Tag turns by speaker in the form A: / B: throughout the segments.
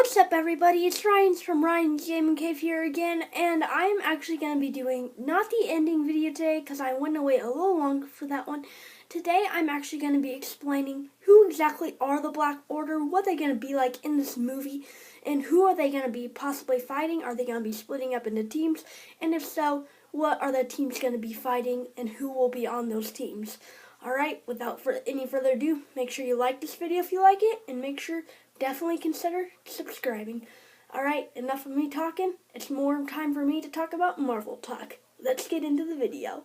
A: What's up, everybody? It's Ryan from Ryan's Gaming Cave here again, and I'm actually going to be doing not the ending video today because I want to wait a little longer for that one. Today, I'm actually going to be explaining who exactly are the Black Order, what they're going to be like in this movie, and who are they going to be possibly fighting. Are they going to be splitting up into teams? And if so, what are the teams going to be fighting, and who will be on those teams? Alright, without any further ado, make sure you like this video if you like it, and make sure definitely consider subscribing. Alright, enough of me talking. It's more time for me to talk about Marvel talk. Let's get into the video.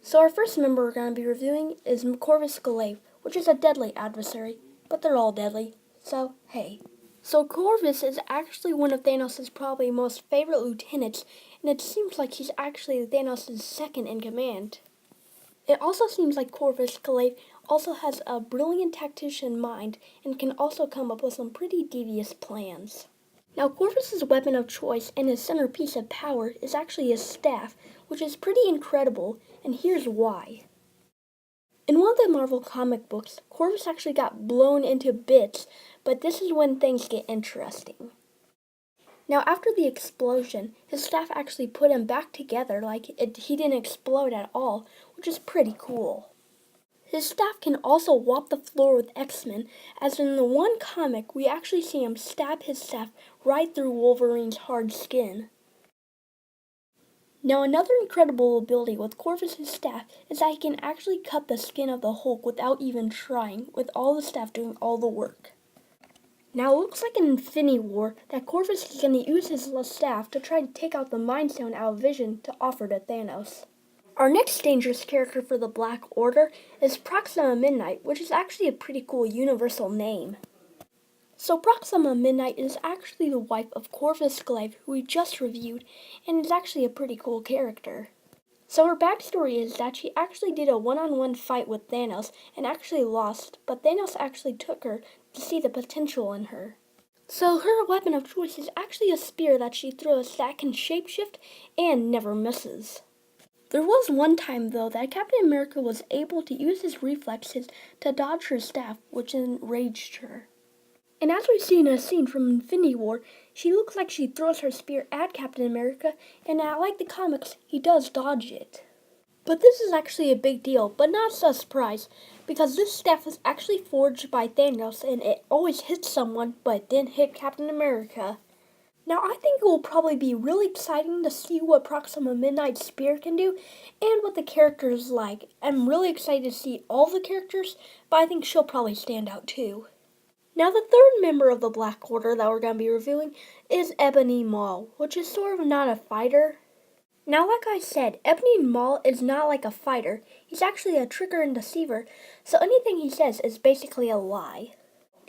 A: So our first member we're going to be reviewing is Corvus Glaive, which is a deadly adversary, but they're all deadly, so hey. So Corvus is actually one of Thanos' probably most favorite lieutenants, and it seems like he's actually Thanos' second in command. It also seems like Corvus Glaive also has a brilliant tactician mind and can also come up with some pretty devious plans. Now, Corvus' weapon of choice and his centerpiece of power is actually his staff, which is pretty incredible, and here's why. In one of the Marvel comic books, Corvus actually got blown into bits, but this is when things get interesting. Now, after the explosion, his staff actually put him back together he didn't explode at all, which is pretty cool. His staff can also walk the floor with X-Men, as in the one comic, we actually see him stab his staff right through Wolverine's hard skin. Now, another incredible ability with Corvus' staff is that he can actually cut the skin of the Hulk without even trying, with all the staff doing all the work. Now, it looks like in Infinity War that Corvus is going to use his staff to try to take out the Mind Stone out of Vision to offer to Thanos. Our next dangerous character for the Black Order is Proxima Midnight, which is actually a pretty cool universal name. So Proxima Midnight is actually the wife of Corvus Glaive, who we just reviewed, and is actually a pretty cool character. So her backstory is that she actually did a one-on-one fight with Thanos and actually lost, but Thanos actually took her to see the potential in her. So her weapon of choice is actually a spear that she throws that can shapeshift and never misses. There was one time, though, that Captain America was able to use his reflexes to dodge her staff, which enraged her. And as we see in a scene from Infinity War, she looks like she throws her spear at Captain America, and like the comics, he does dodge it. But this is actually a big deal, but not a surprise, because this staff was actually forged by Thanos, and it always hits someone, but it didn't hit Captain America. Now, I think it will probably be really exciting to see what Proxima Midnight's spear can do and what the character is like. I'm really excited to see all the characters, but I think she'll probably stand out too. Now, the third member of the Black Order that we're going to be reviewing is Ebony Maw, which is sort of not a fighter. Now, like I said, Ebony Maw is not like a fighter. He's actually a tricker and deceiver, so anything he says is basically a lie.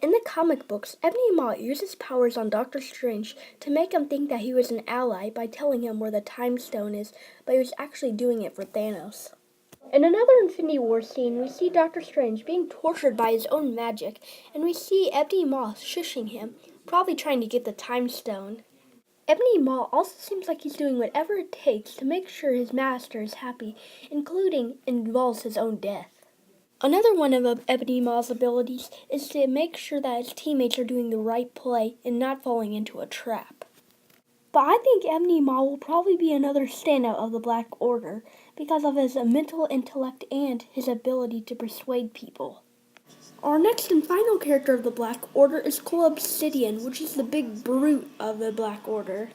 A: In the comic books, Ebony Maw uses powers on Doctor Strange to make him think that he was an ally by telling him where the Time Stone is, but he was actually doing it for Thanos. In another Infinity War scene, we see Doctor Strange being tortured by his own magic, and we see Ebony Maw shushing him, probably trying to get the Time Stone. Ebony Maw also seems like he's doing whatever it takes to make sure his master is happy, including involves his own death. Another one of Ebony Maw's abilities is to make sure that his teammates are doing the right play and not falling into a trap. But I think Ebony Maw will probably be another standout of the Black Order because of his mental intellect and his ability to persuade people. Our next and final character of the Black Order is Obsidian, which is the big brute of the Black Order.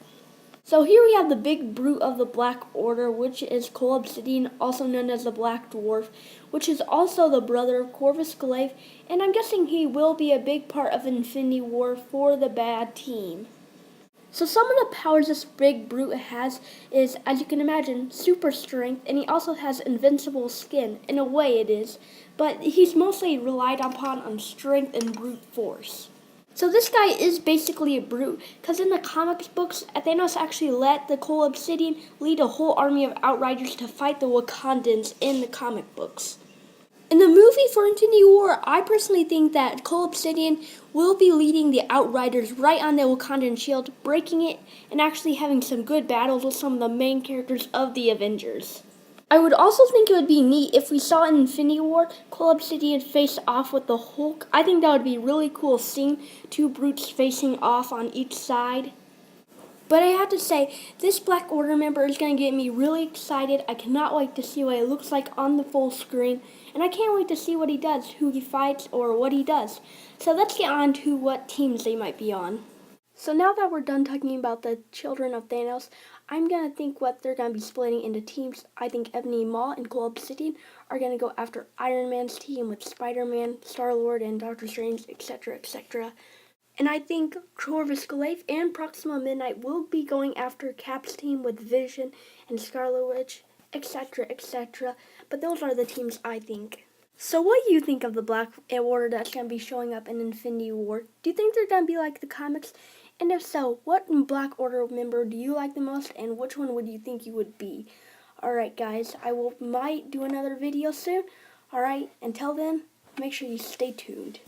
A: So here we have the big brute of the Black Order, which is Obsidian, also known as the Black Dwarf, which is also the brother of Corvus Glaive, and I'm guessing he will be a big part of Infinity War for the bad team. So some of the powers this big brute has is, as you can imagine, super strength, and he also has invincible skin. In a way it is, but he's mostly relied upon on strength and brute force. So this guy is basically a brute, because in the comics books, Thanos actually let the Obsidian lead a whole army of Outriders to fight the Wakandans in the comic books. In the movie for Infinity War, I personally think that Obsidian will be leading the Outriders right on the Wakandan shield, breaking it, and actually having some good battles with some of the main characters of the Avengers. I would also think it would be neat if we saw in Infinity War, Cole Obsidian face off with the Hulk. I think that would be really cool seeing two brutes facing off on each side. But I have to say, this Black Order member is going to get me really excited. I cannot wait to see what it looks like on the full screen. And I can't wait to see what he does, who he fights, or what he does. So let's get on to what teams they might be on. So now that we're done talking about the Children of Thanos, I'm going to think what they're going to be splitting into teams. I think Ebony Maw and Cole Obsidian are going to go after Iron Man's team with Spider-Man, Star-Lord, and Doctor Strange, etc., etc. And I think Corvus Glaive and Proxima Midnight will be going after Cap's team with Vision and Scarlet Witch, etc., etc. But those are the teams I think. So what do you think of the Black Order that's going to be showing up in Infinity War? Do you think they're going to be like the comics? And if so, what Black Order member do you like the most, and which one would you think you would be? Alright guys, might do another video soon. Alright, until then, make sure you stay tuned.